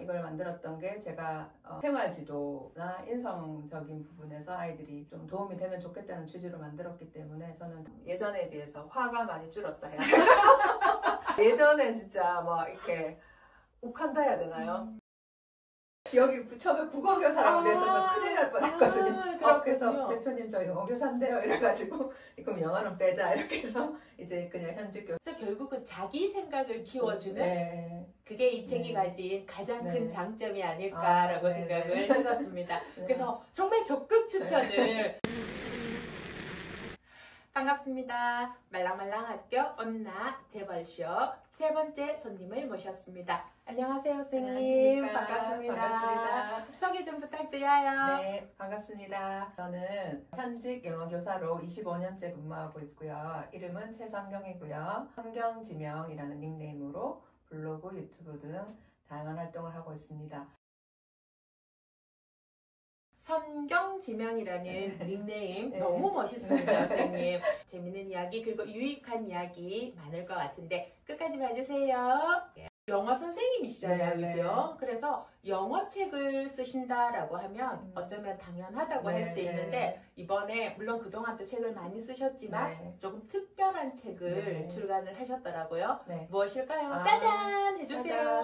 이걸 만들었던 게 제가 생활지도나 인성적인 부분에서 아이들이 좀 도움이 되면 좋겠다는 취지로 만들었기 때문에 저는 예전에 비해서 화가 많이 줄었다 해야 예전에 진짜 뭐 이렇게 욱한다 해야 되나요? 여기 처음에 국어교사라고 돼서 큰일 날 뻔했거든요. 그래서 대표님 저 영어교사인데요 이래가지고 그럼 영어는 빼자 이렇게 해서 이제 그냥 현직 교사. 그래서 결국은 자기 생각을 키워주는 네. 그게 이 책이 가진 가장 큰 장점이 아닐까라고 생각을 했었습니다. 그래서 정말 적극 추천을. 반갑습니다. 말랑말랑학교 엄나 재벌쇼 세 번째 손님을 모셨습니다. 안녕하세요, 선생님. 반갑습니다. 소개 좀 부탁드려요. 네, 반갑습니다. 저는 현직 영어교사로 25년째 근무하고 있고요. 이름은 최성경이고요. 성경지명이라는 닉네임으로 블로그, 유튜브 등 다양한 활동을 하고 있습니다. 성경지명이라는 닉네임 너무 멋있습니다, 선생님. 재밌는 이야기 그리고 유익한 이야기 많을 것 같은데 끝까지 봐주세요. 영어 선생님이시잖아요, 그죠? 그래서 영어 책을 쓰신다라고 하면 어쩌면 당연하다고 할 수 있는데 이번에 물론 그동안도 책을 많이 쓰셨지만 조금 특별한 책을 출간을 하셨더라고요. 무엇일까요? 짜잔! 해주세요.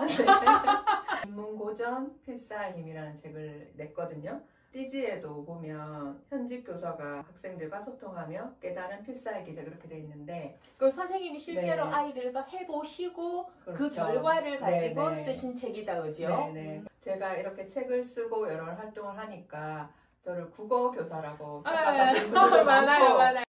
인문고전 필사의 힘이라는 책을 냈거든요. 띠지에도 보면 현직 교사가 학생들과 소통하며 깨달은 필사의 기적 이렇게 돼 있는데 그 선생님이 실제로 아이들과 해보시고 그 결과를 가지고 쓰신 책이다, 그죠? 제가 이렇게 책을 쓰고 여러 활동을 하니까 저를 국어 교사라고 착각하시는 분들도 많고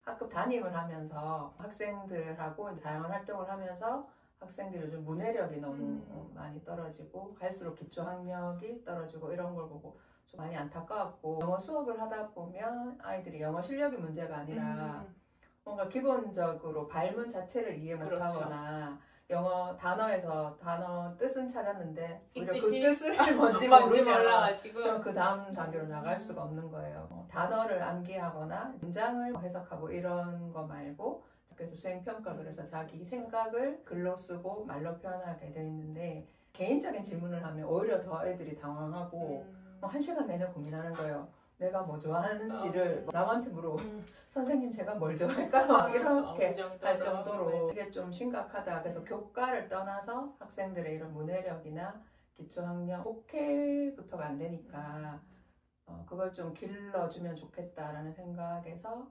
학급 담임을 하면서 학생들하고 다양한 활동을 하면서 학생들이 요즘 문해력이 너무 많이 떨어지고 갈수록 기초학력이 떨어지고 이런 걸 보고 좀 많이 안타까웠고 영어 수업을 하다 보면 아이들이 영어 실력이 문제가 아니라 뭔가 기본적으로 발문 자체를 이해 못하거나 영어 단어에서 단어 뜻은 찾았는데 오히려 그 뜻을 뭔지 모르면 그 다음 단계로 나갈 수가 없는 거예요. 단어를 암기하거나 문장을 해석하고 이런 거 말고 그래서 수행평가그래서 자기 생각을 글로 쓰고 말로 표현하게 돼 있는데 개인적인 질문을 하면 오히려 더 애들이 당황하고 한 시간 내내 고민하는 거예요. 내가 뭐 좋아하는지를 남한테 물어보고 선생님 제가 뭘 좋아할까? 이렇게 할 정도로 이게 좀 심각하다. 그래서 교과를 떠나서 학생들의 이런 문해력이나 기초학력, 독해부터가 안 되니까 그걸 좀 길러주면 좋겠다라는 생각에서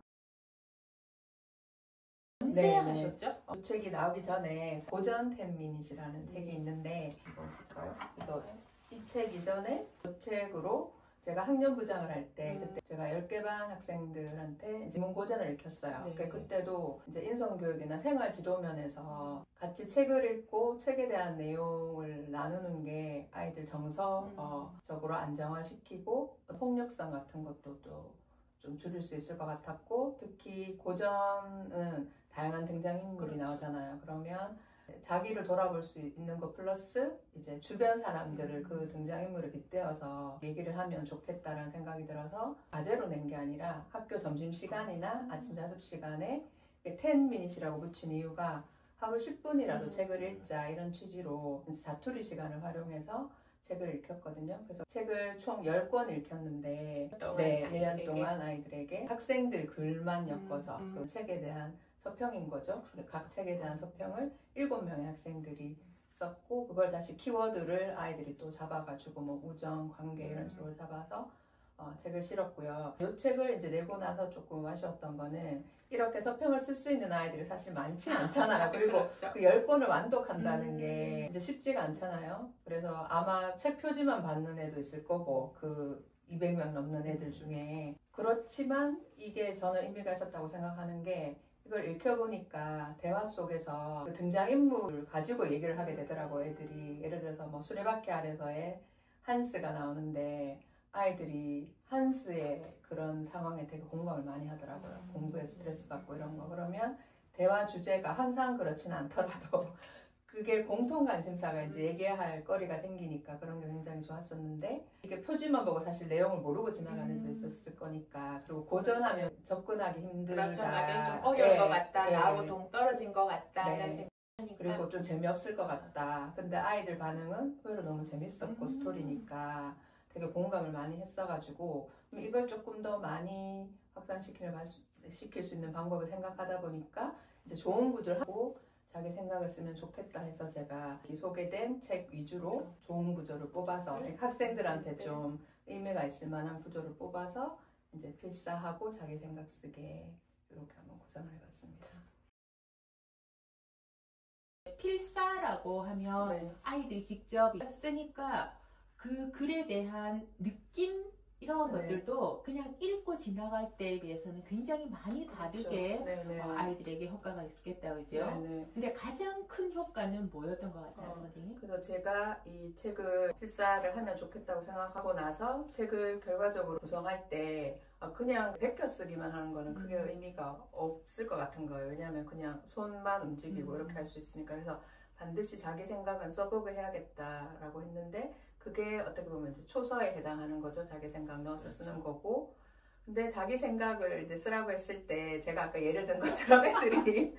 언제 하셨죠? 이 책이 나오기 전에 고전 10미닛이라는 책이 있는데 이거 볼까요? 그래서 이 책 이전에 이 책으로 제가 학년부장을 할 때 그때 제가 10개 반 학생들한테 인문고전을 읽혔어요. 그때도 이제 인성교육이나 생활지도면에서 같이 책을 읽고 책에 대한 내용을 나누는 게 아이들 정서적으로 안정화시키고 폭력성 같은 것도 또 좀 줄일 수 있을 것 같았고 특히 고전은 다양한 등장인물이 나오잖아요. 그러면 자기를 돌아볼 수 있는 것 플러스 이제 주변 사람들을 그 등장인물에 빗대어서 얘기를 하면 좋겠다라는 생각이 들어서 과제로 낸 게 아니라 학교 점심시간이나 아침 자습 시간에 10미닛이라고 붙인 이유가 하루 10분이라도 책을 읽자 이런 취지로 자투리 시간을 활용해서 책을 읽혔거든요. 그래서 책을 총 10권 읽혔는데 1년 동안 아이들에게 학생들 글만 엮어서 그 책에 대한 서평인 거죠. 각 책에 대한 서평을 7명의 학생들이 썼고 그걸 다시 키워드를 아이들이 또 잡아가지고 뭐 우정, 관계 이런 식으로 잡아서 책을 실었고요. 이 책을 이제 내고 나서 조금 아쉬웠던 거는 이렇게 서평을 쓸 수 있는 아이들이 사실 많지 않잖아요. 그리고 그 10권을 완독한다는 게 이제 쉽지가 않잖아요. 그래서 아마 책 표지만 받는 애도 있을 거고 그 200명 넘는 애들 중에 그렇지만 이게 저는 의미가 있었다고 생각하는 게 이걸 읽혀보니까 대화 속에서 그 등장인물을 가지고 얘기를 하게 되더라고요. 애들이 예를 들어서 뭐 수레바퀴 아래서의 한스가 나오는데 아이들이 한스의 그런 상황에 되게 공감을 많이 하더라고요. 공부에 스트레스 받고 이런 거. 그러면 대화 주제가 항상 그렇진 않더라도 그게 공통 관심사가 이제 얘기할 거리가 생기니까 그런 게 굉장히 좋았었는데 이게 표지만 보고 사실 내용을 모르고 지나가는 애도 있었을 거니까 그리고 고전하면 접근하기 힘들다. 그렇죠. 좀 어려운 것 같다. 나하고 동떨어진 것 같다. 그리고 좀 재미없을 것 같다. 근데 아이들 반응은 의외로 너무 재밌었고 스토리니까 되게 공감을 많이 했어가지고 이걸 조금 더 많이 시킬 수 있는 방법을 생각하다 보니까 이제 좋은 구조를 하고 자기 생각을 쓰면 좋겠다 해서 제가 이 소개된 책 위주로 좋은 구조를 뽑아서 학생들한테 좀 의미가 있을 만한 구조를 뽑아서 이제 필사하고 자기 생각 쓰게 이렇게 한번 구성을 해봤습니다. 필사라고 하면 네. 아이들이 직접 쓰니까 그 글에 대한 느낌 이런 네. 것들도 그냥 읽고 지나갈 때에 비해서는 굉장히 많이 다르게 그렇죠. 아이들에게 효과가 있겠다, 그죠? 네네. 근데 가장 큰 효과는 뭐였던 것 같아요, 선생님? 그래서 제가 이 책을 필사를 하면 좋겠다고 생각하고 나서 책을 결과적으로 구성할 때 그냥 베껴 쓰기만 하는 거는 크게 의미가 없을 것 같은 거예요. 왜냐하면 그냥 손만 움직이고 이렇게 할 수 있으니까. 그래서 반드시 자기 생각은 써보게 해야겠다라고 했는데 그게 어떻게 보면 이제 초서에 해당하는 거죠. 자기 생각 넣어서 쓰는 거고. 근데 자기 생각을 이제 쓰라고 했을 때 제가 아까 예를 든 것처럼 애들이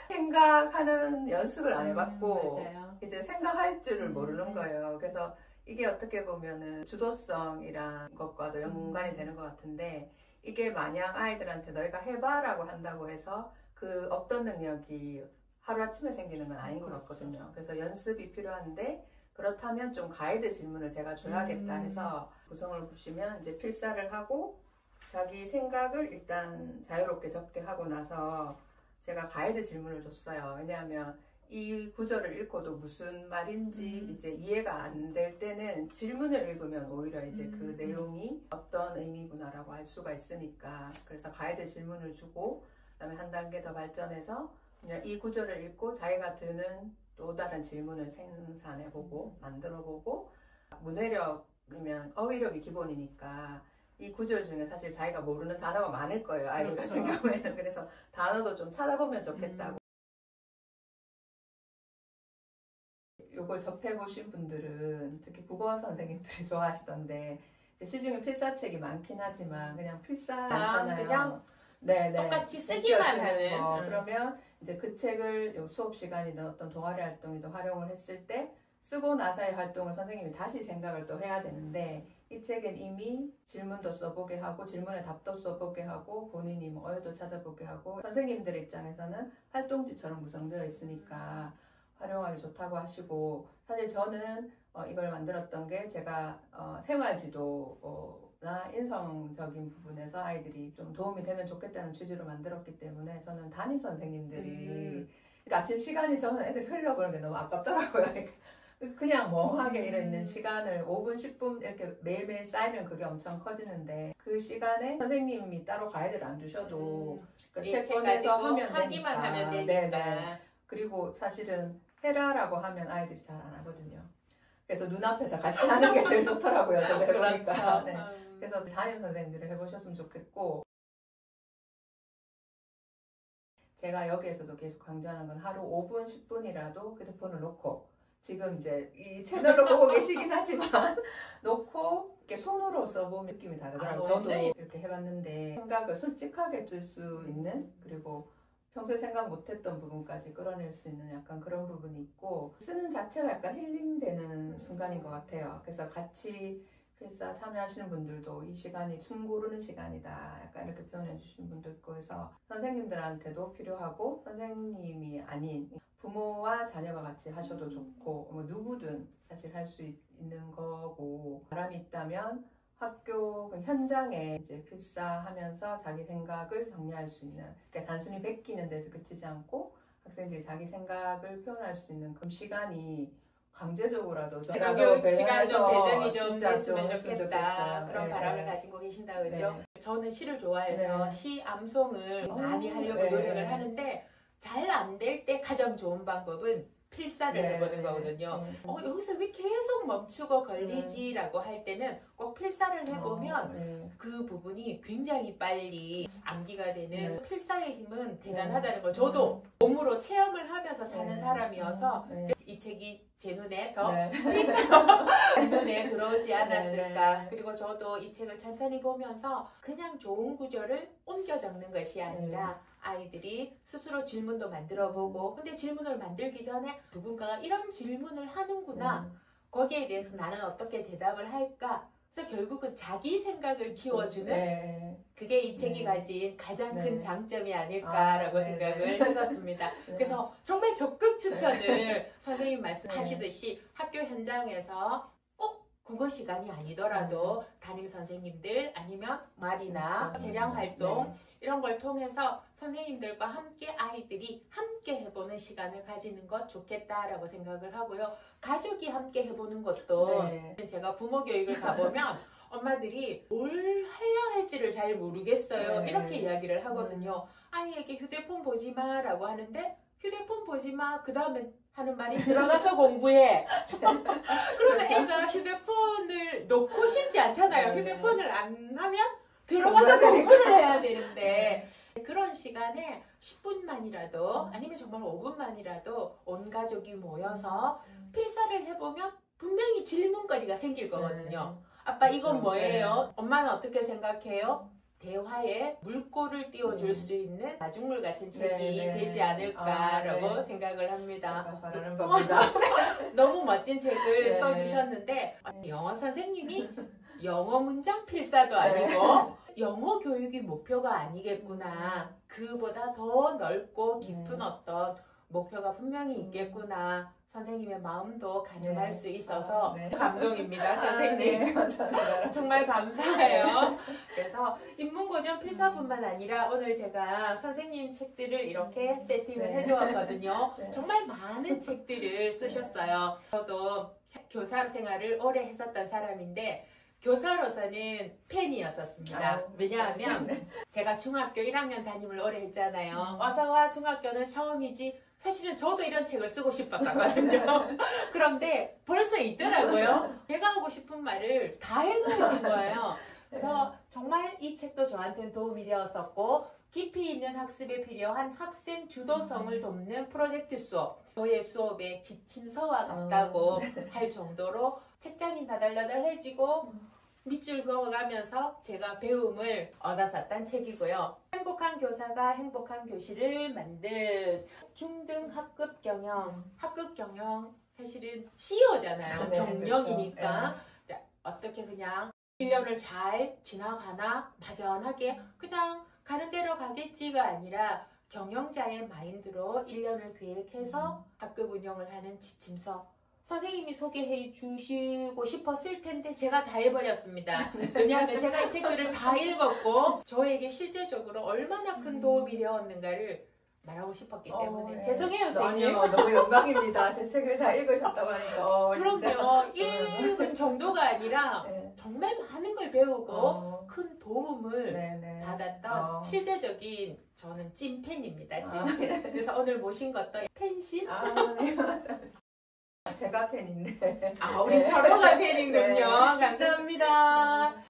생각하는 연습을 안 해봤고 이제 생각할 줄을 모르는 거예요. 그래서 이게 어떻게 보면은 주도성이란 것과도 연관이 되는 것 같은데 이게 마냥 아이들한테 너희가 해봐라고 한다고 해서 그 없던 능력이 하루아침에 생기는 건 아닌 것 같거든요. 그래서 연습이 필요한데 그렇다면 좀 가이드 질문을 제가 줘야겠다 해서 구성을 보시면 이제 필사를 하고 자기 생각을 일단 자유롭게 적게 하고 나서 제가 가이드 질문을 줬어요. 왜냐하면 이 구절을 읽고도 무슨 말인지 이제 이해가 안 될 때는 질문을 읽으면 오히려 이제 그 내용이 어떤 의미구나라고 알 수가 있으니까 그래서 가이드 질문을 주고 그다음에 한 단계 더 발전해서 그냥 이 구절을 읽고 자기가 드는 또 다른 질문을 생산해보고 만들어보고 문해력이면 어휘력이 기본이니까 이 구절 중에 사실 자기가 모르는 단어가 많을 거예요. 아이들 같은 경우에는. 그래서 단어도 좀 찾아보면 좋겠다고. 요걸 접해보신 분들은 특히 국어 선생님들이 좋아하시던데 이제 시중에 필사책이 많긴 하지만 그냥 필사 않잖아요. 그냥 네네. 똑같이 쓰기만 하는 거. 그러면 이제 그 책을 수업 시간이든 어떤 동아리 활동이든 활용을 했을 때 쓰고 나서의 활동을 선생님이 다시 생각을 또 해야 되는데 이 책은 이미 질문도 써보게 하고 질문에 답도 써보게 하고 본인이 뭐 어휘도 찾아보게 하고 선생님들 입장에서는 활동지처럼 구성되어 있으니까 활용하기 좋다고 하시고 사실 저는 이걸 만들었던 게 제가 생활지도나 인성적인 부분에서 아이들이 좀 도움이 되면 좋겠다는 취지로 만들었기 때문에 저는 담임 선생님들이 그러니까 아침 시간이 저는 애들 흘려보는 게 너무 아깝더라고요. 그냥 멍하게 있는 시간을 5분, 10분 이렇게 매일매일 쌓이면 그게 엄청 커지는데 그 시간에 선생님이 따로 가이드를 안 주셔도 책 꺼내서 하면 하기만 되니까. 하면 되니까. 네네. 그리고 사실은 해라라고 하면 아이들이 잘 안 하거든요. 그래서 눈앞에서 같이 하는 게 제일 좋더라고요. 저도 해보니까. 네. 그래서 담임 선생님들이 해보셨으면 좋겠고 제가 여기에서도 계속 강조하는 건 하루 5분, 10분이라도 휴대폰을 놓고 지금 이제 이 채널로 보고 계시긴 하지만 놓고 이렇게 손으로 써보면 느낌이 다르더라고요. 저도 이렇게 해봤는데 생각을 솔직하게 쓸 수 있는 그리고 평소에 생각 못했던 부분까지 끌어낼 수 있는 약간 그런 부분이 있고 쓰는 자체가 약간 힐링되는 순간인 것 같아요. 그래서 같이 필사 참여하시는 분들도 이 시간이 숨 고르는 시간이다 약간 이렇게 표현해 주시는 분도 있고 해서 선생님들한테도 필요하고 선생님이 아닌 부모와 자녀가 같이 하셔도 좋고 뭐 누구든 사실 할 수 있는 거고 바람이 있다면 학교 현장에 이제 필사하면서 자기 생각을 정리할 수 있는 그러니까 단순히 베끼는 데서 그치지 않고 학생들이 자기 생각을 표현할 수 있는 그런 시간이 강제적으로라도 교육 시간 좀 배정이 좀 진짜 됐으면 좀 좋겠다. 그런 네, 바람을 네. 가지고 계신다 그죠? 네. 저는 시를 좋아해서 네. 시 암송을 많이 하려고 네. 노력을 하는데 잘 안 될 때 가장 좋은 방법은 필사를 네. 해보는 거거든요. 여기서 왜 계속 멈추고 걸리지라고 할 때는 꼭 필사를 해보면 그 부분이 굉장히 빨리 암기가 되는 필사의 힘은 대단하다는 걸 저도 몸으로 체험을 하면서 사는 사람이어서 이 책이 제 눈에 더 눈에 들어오지 않았을까. 그리고 저도 이 책을 천천히 보면서 그냥 좋은 구조를 옮겨 적는 것이 아니라 아이들이 스스로 질문도 만들어보고 근데 질문을 만들기 전에 누군가가 이런 질문을 하는구나 거기에 대해서 나는 어떻게 대답을 할까 그래서 결국은 자기 생각을 키워주는 네. 그게 이 책이 네. 가진 가장 큰 네. 장점이 아닐까라고 네, 생각을 네. 했었습니다. 네. 그래서 정말 적극 추천을 선생님 말씀하시듯이 학교 현장에서 꼭 국어 시간이 아니더라도 담임 선생님들 아니면 말이나 그렇죠. 재량 활동 네. 이런 걸 통해서 선생님들과 함께 아이들이 함께 해보는 시간을 가지는 것 좋겠다라고 생각을 하고요. 가족이 함께 해보는 것도 네. 제가 부모 교육을 가보면 엄마들이 뭘 해야 할지를 잘 모르겠어요. 네. 이렇게 이야기를 하거든요. 아이에게 휴대폰 보지 마라고 하는데 휴대폰 보지 마. 그 다음에 하는 말이 들어가서 공부해. 그러면 애가 휴대폰을 놓고 싶지 않잖아요. 네. 휴대폰을 안 하면 들어가서 공부를 해야 되는데 그런 시간에 10분만이라도 아니면 정말 5분만이라도 온 가족이 모여서 필사를 해보면 분명히 질문거리가 생길 거거든요. 아빠 이건 그렇죠. 뭐예요? 네. 엄마는 어떻게 생각해요? 대화에 물꼬를 띄워줄 수 있는 마중물 같은 책이 네, 네. 되지 않을까라고 아, 네. 생각을 합니다. 제가 바라는 겁니다. 너무 멋진 책을 네. 써주셨는데 영어 선생님이 영어 문장 필사도 아니고 영어 교육이 목표가 아니겠구나. 그보다 더 넓고 깊은 어떤 목표가 분명히 있겠구나. 선생님의 마음도 가늠할 네. 수 있어서 네. 감동입니다, 선생님. 네, 감사합니다. 정말 감사해요. 그래서 인문고전 필사뿐만 아니라 오늘 제가 선생님 책들을 이렇게 세팅을 네. 해두었거든요. 네. 정말 많은 책들을 쓰셨어요. 저도 교사 생활을 오래 했었던 사람인데 교사로서는 팬이었었습니다. 왜냐하면 제가 중학교 1학년 담임을 오래 했잖아요. 어서와 중학교는 처음이지. 사실은 저도 이런 책을 쓰고 싶었었거든요. 그런데 벌써 있더라고요. 제가 하고 싶은 말을 다 해놓으신 거예요. 그래서 정말 이 책도 저한테는 도움이 되었었고 깊이 있는 학습에 필요한 학생 주도성을 돕는 프로젝트 수업. 저의 수업의 지침서와 같다고 할 정도로 책장이 나달나달해지고 밑줄 그어가면서 제가 배움을 얻었었던 책이고요. 행복한 교사가 행복한 교실을 만든 중등 학급 경영. 학급 경영 사실은 CEO잖아요. 네, 경영이니까 어떻게 그냥 1년을 잘 지나가나 막연하게 그냥 가는 대로 가겠지가 아니라 경영자의 마인드로 1년을 계획해서 학급 운영을 하는 지침서 선생님이 소개해 주시고 싶었을 텐데 제가 다 해버렸습니다. 왜냐하면 제가 이 책들을 다 읽었고 저에게 실제적으로 얼마나 큰 도움이 되었는가를 말하고 싶었기 때문에 네. 죄송해요, 선생님. 아니요, 너무 영광입니다. 제 책을 다 읽으셨다고 하니까. 그럼요. 읽은 정도가 아니라 네. 정말 많은 걸 배우고 큰 도움을 네네. 받았던 실제적인 저는 찐팬입니다. 찐팬. 그래서 오늘 모신 것도 팬심? 네, 맞아요. 제가 팬인데. 우리 서로가 팬이군요. 네. 감사합니다.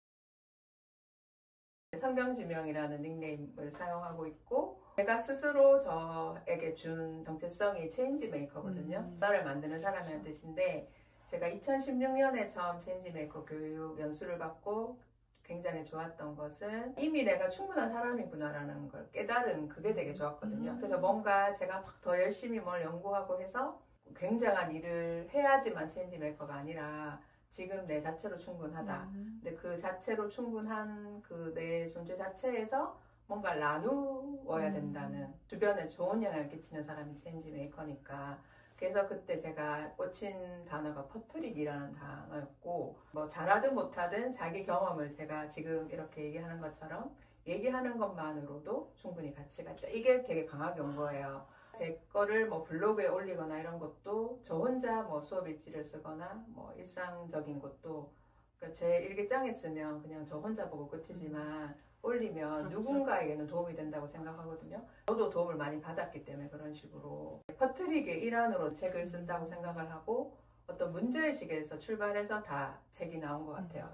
성경지명이라는 닉네임을 사용하고 있고 제가 스스로 저에게 준 정체성이 체인지 메이커거든요. 나를 만드는 사람이라는 뜻인데 제가 2016년에 처음 체인지 메이커 교육 연수를 받고 굉장히 좋았던 것은 이미 내가 충분한 사람이구나라는 걸 깨달은 그게 되게 좋았거든요. 그래서 뭔가 제가 막 더 열심히 뭘 연구하고 해서 굉장한 일을 해야지만 체인지 메이커가 아니라 지금 내 자체로 충분하다. 근데 그 자체로 충분한 그 내 존재 자체에서 뭔가 나누어야 된다는 주변에 좋은 영향을 끼치는 사람이 체인지 메이커니까 그래서 그때 제가 꽂힌 단어가 퍼뜨리기라는 단어였고 뭐 잘하든 못하든 자기 경험을 제가 지금 이렇게 얘기하는 것처럼 얘기하는 것만으로도 충분히 가치가 있다. 이게 되게 강하게 온 거예요. 제 거를 뭐 블로그에 올리거나 이런 것도 저 혼자 뭐 수업 일지를 쓰거나 뭐 일상적인 것도 그러니까 제 일기장에 쓰면 그냥 저 혼자 보고 끝이지만 올리면 그렇죠. 누군가에게는 도움이 된다고 생각하거든요. 저도 도움을 많이 받았기 때문에 그런 식으로 퍼뜨리기의 일환으로 책을 쓴다고 생각을 하고 어떤 문제의식에서 출발해서 다 책이 나온 것 같아요.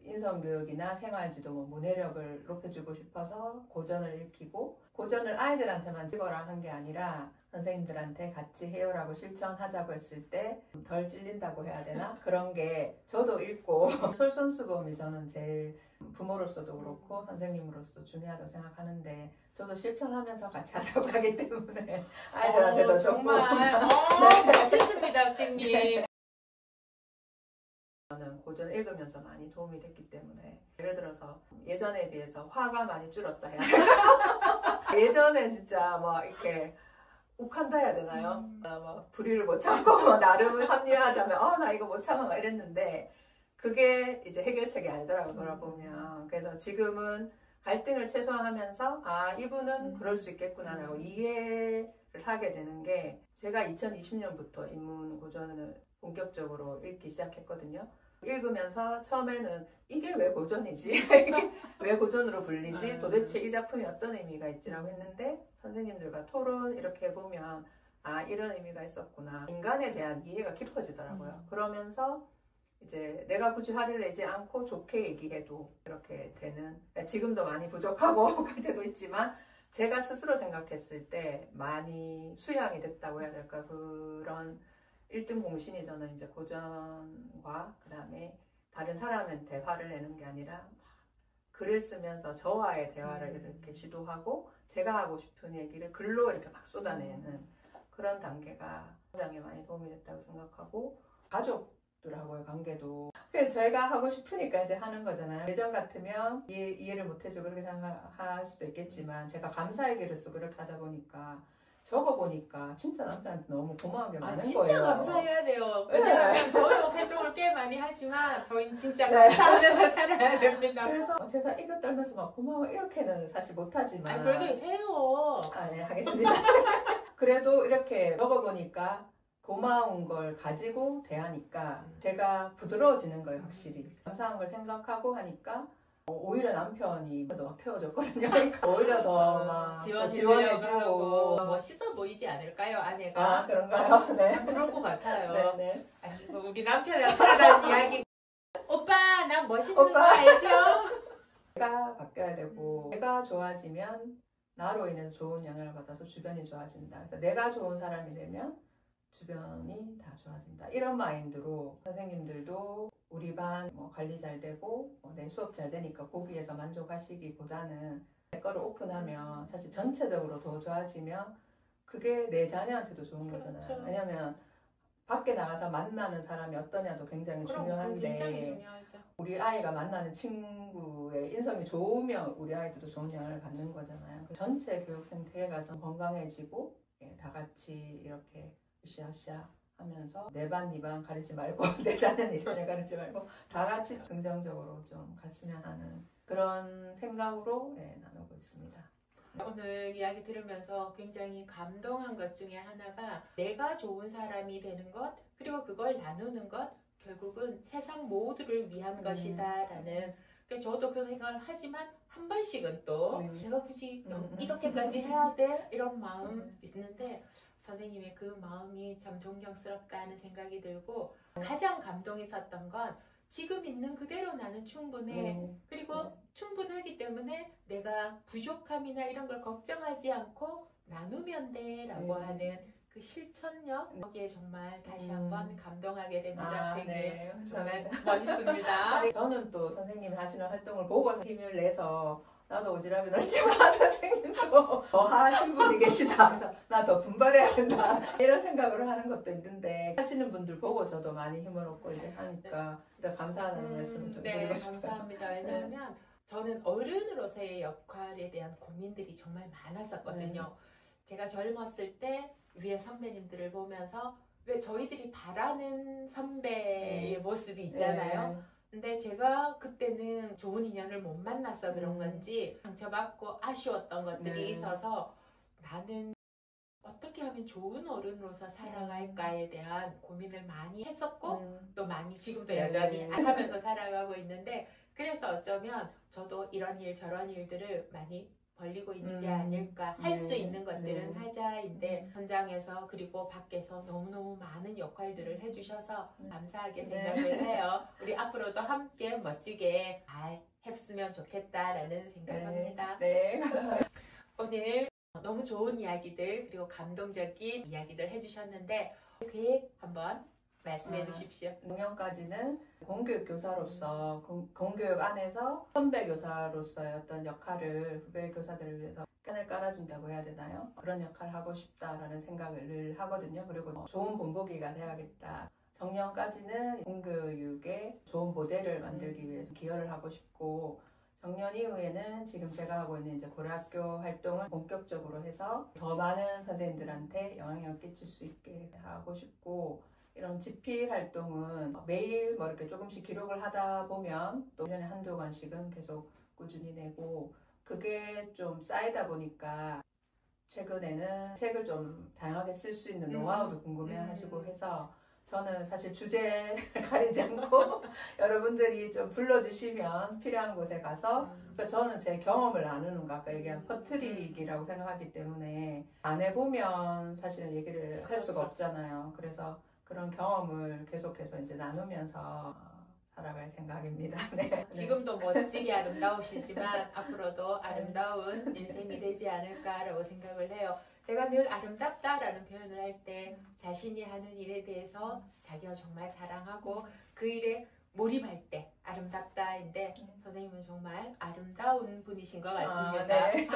인성교육이나 생활지도 뭐 문해력을 높여주고 싶어서 고전을 읽히고 고전을 아이들한테만 찍어라 한 게 아니라 선생님들한테 같이 해요라고 실천하자고 했을 때 덜 찔린다고 해야 되나? 그런 게 저도 읽고 솔선수범이 저는 제일 부모로서도 그렇고 선생님으로서도 중요하다고 생각하는데 저도 실천하면서 같이 하자고 하기 때문에 아이들한테도 정말 멋있습니다, 선생님. 저는 고전 읽으면서 많이 도움이 됐기 때문에 예를 들어서 예전에 비해서 화가 많이 줄었다 해야 되나? 예전에 진짜 막 이렇게 욱한다 해야 되나요? 막 불의를 못 참고 나름을 합리화하자면 나 이거 못 참아 막 이랬는데 그게 이제 해결책이 아니더라고 돌아보면. 그래서 지금은 갈등을 최소화하면서 이분은 그럴 수 있겠구나라고 이해를 하게 되는 게 제가 2020년부터 인문 고전을 본격적으로 읽기 시작했거든요. 읽으면서 처음에는 이게 왜 고전이지? 이게 왜 고전으로 불리지? 도대체 이 작품이 어떤 의미가 있지라고 했는데 선생님들과 토론 이렇게 해보면 이런 의미가 있었구나. 인간에 대한 이해가 깊어지더라고요. 그러면서 이제 내가 굳이 화를 내지 않고 좋게 얘기해도 이렇게 되는, 지금도 많이 부족하고 갈 때도 있지만 제가 스스로 생각했을 때 많이 수양이 됐다고 해야 될까. 그런 1등 공신이 저는 이제 고전과 그 다음에 다른 사람한테 화를 내는 게 아니라 글을 쓰면서 저와의 대화를 이렇게 시도하고 제가 하고 싶은 얘기를 글로 이렇게 막 쏟아내는 그런 단계가 굉장히 많이 도움이 됐다고 생각하고 가족들하고의 관계도 그래서 제가 하고 싶으니까 이제 하는 거잖아요. 예전 같으면 이해를 못 해주고 그렇게 생각할 수도 있겠지만 제가 감사일기를 쓰고 그렇게 하다 보니까 적어보니까 진짜 남편한테 너무 고마운 게 많은 거예요. 진짜 감사해야 돼요. 왜냐면 저도 활동을 꽤 많이 하지만 저희는 진짜 네. 감사하면서 살아야 됩니다. 그래서 제가 입을 떨면서 막 고마워 이렇게는 사실 못하지만 그래도 해요. 네, 하겠습니다. 그래도 이렇게 적어보니까 고마운 걸 가지고 대하니까 제가 부드러워지는 거예요, 확실히. 감사한 걸 생각하고 하니까 오히려 남편이 더 태워줬거든요. 그러니까 오히려 더 막 지원해주고 멋있어 보이지 않을까요, 아내가? 그런가요? 네. 그럴 것 같아요. 네네. 우리 남편한테 하는 이야기. 오빠, 난 멋있는 거 알죠? 내가 바뀌어야 되고 내가 좋아지면 나로 인해서 좋은 영향을 받아서 주변이 좋아진다. 그래서 내가 좋은 사람이 되면 주변이 다 좋아진다. 이런 마인드로 선생님들도 우리 반 관리 잘 되고 내 수업 잘 되니까 거기에서 만족하시기보다는 내 거를 오픈하면 사실 전체적으로 더 좋아지면 그게 내 자녀한테도 좋은 거잖아요. 그렇죠. 왜냐면 밖에 나가서 만나는 사람이 어떠냐도 굉장히 중요한데 굉장히 중요하죠. 우리 아이가 만나는 친구의 인성이 좋으면 우리 아이들도 좋은 영향을 받는 거잖아요. 전체 교육 생태계가 좀 건강해지고 다 같이 이렇게 으쌰으쌰 하면서 내 반, 네 반 가리지 말고 내 자녀, 네 자녀 가리지 말고 다 같이 긍정적으로 좀 갔으면 하는 그런 생각으로 나누고 있습니다. 오늘 이야기 들으면서 굉장히 감동한 것 중에 하나가 내가 좋은 사람이 되는 것 그리고 그걸 나누는 것 결국은 세상 모두를 위한 것이다 라는 저도 그 생각을 하지만 한 번씩은 또 내가 굳이 이렇게까지 해야 돼? 이런 마음 있는데 선생님의 그 마음이 참 존경스럽다는 생각이 들고 가장 감동이 섰던 건 지금 있는 그대로 나는 충분해. 그리고 충분하기 때문에 내가 부족함이나 이런 걸 걱정하지 않고 나누면 돼 라고 하는 그 실천력 거기에 정말 다시 한번 감동하게 됩니다. 선생님. 네. 정말 멋있습니다. 저는 또 선생님이 하시는 활동을 보고 힘을 내서 나도 오지랖이 넓지만 선생님도 더 하신 분이 계시다. 그래서 나 더 분발해야 된다. 이런 생각으로 하는 것도 있는데 하시는 분들 보고 저도 많이 힘을 얻고 이제 하니까 감사하다는 말씀을 좀 드리고 싶어요. 감사합니다. 왜냐하면 저는 어른으로서의 역할에 대한 고민들이 정말 많았었거든요. 제가 젊었을 때 위에 선배님들을 보면서 왜 저희들이 바라는 선배의 모습이 있잖아요. 근데 제가 그때는 좋은 인연을 못 만나서 그런 건지 상처받고 아쉬웠던 것들이 있어서 나는 어떻게 하면 좋은 어른으로서 살아갈까에 대한 고민을 많이 했었고 또 많이 지금도 여전히 하면서 살아가고 있는데 그래서 어쩌면 저도 이런 일 저런 일들을 많이 벌리고 있는 게 아닐까. 할 수 있는 것들은 네. 하자인데 현장에서 그리고 밖에서 너무너무 많은 역할들을 해주셔서 감사하게 생각을 해요. 우리 앞으로도 함께 멋지게 잘 했으면 좋겠다라는 생각합니다. 네. 오늘 너무 좋은 이야기들 그리고 감동적인 이야기들 해주셨는데 계획 한번 말씀해 주십시오. 작년까지는 공교육 교사로서 공교육 안에서 선배 교사로서의 어떤 역할을 후배 교사들을 위해서 끈을 깔아준다고 해야 되나요? 그런 역할을 하고 싶다라는 생각을 하거든요. 그리고 좋은 본보기가 돼야겠다. 정년까지는 공교육의 좋은 모델을 만들기 위해서 기여를 하고 싶고, 정년 이후에는 지금 제가 하고 있는 이제 고등학교 활동을 본격적으로 해서 더 많은 선생님들한테 영향력을 끼칠 수 있게 하고 싶고, 이런 집필 활동은 매일 뭐 이렇게 조금씩 기록을 하다 보면 또 1년에 한두 권씩은 계속 꾸준히 내고, 그게 좀 쌓이다 보니까 최근에는 책을 좀 다양하게 쓸 수 있는 노하우도 궁금해 하시고 해서 저는 사실 주제 가리지 않고 여러분들이 좀 불러주시면 필요한 곳에 가서, 그러니까 저는 제 경험을 나누는 거, 아까 얘기한 퍼트리기라고 생각하기 때문에 안 해보면 사실은 얘기를 할 수가 없잖아요. 그래서 그런 경험을 계속해서 이제 나누면서 살아갈 생각입니다. 네. 지금도 멋지게 아름다우시지만 앞으로도 아름다운 인생이 되지 않을까라고 생각을 해요. 제가 늘 아름답다라는 표현을 할 때 자신이 하는 일에 대해서 자기가 정말 사랑하고 그 일에 몰입할 때 아름답다인데 선생님은 정말 아름다운 분이신 것 같습니다. 네.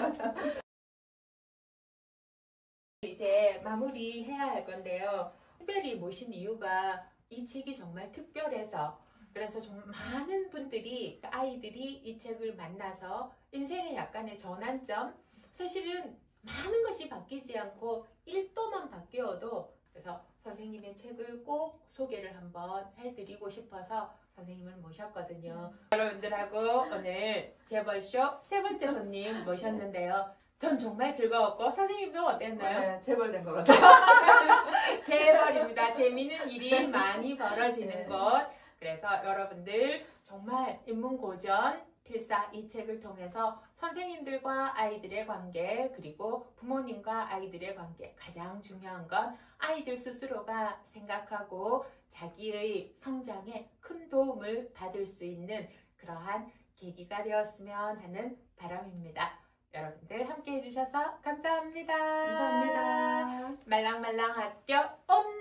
이제 마무리해야 할 건데요. 특별히 모신 이유가 이 책이 정말 특별해서, 그래서 정말 많은 분들이, 아이들이 이 책을 만나서 인생의 약간의 전환점, 사실은 많은 것이 바뀌지 않고 1도만 바뀌어도, 그래서 선생님의 책을 꼭 소개를 한번 해드리고 싶어서 선생님을 모셨거든요. 여러분들하고 오늘 재벌쇼 3번째 손님 모셨는데요. 전 정말 즐거웠고 선생님도 어땠나요? 네, 재벌된 것 같아요. 재벌입니다. 재미있는 일이 많이 벌어지는 곳. 그래서 여러분들 정말 인문고전 필사 이 책을 통해서 선생님들과 아이들의 관계, 그리고 부모님과 아이들의 관계, 가장 중요한 건 아이들 스스로가 생각하고 자기의 성장에 큰 도움을 받을 수 있는 그러한 계기가 되었으면 하는 바람입니다. 여러분들 함께 해주셔서 감사합니다. 감사합니다. 말랑말랑 학교 온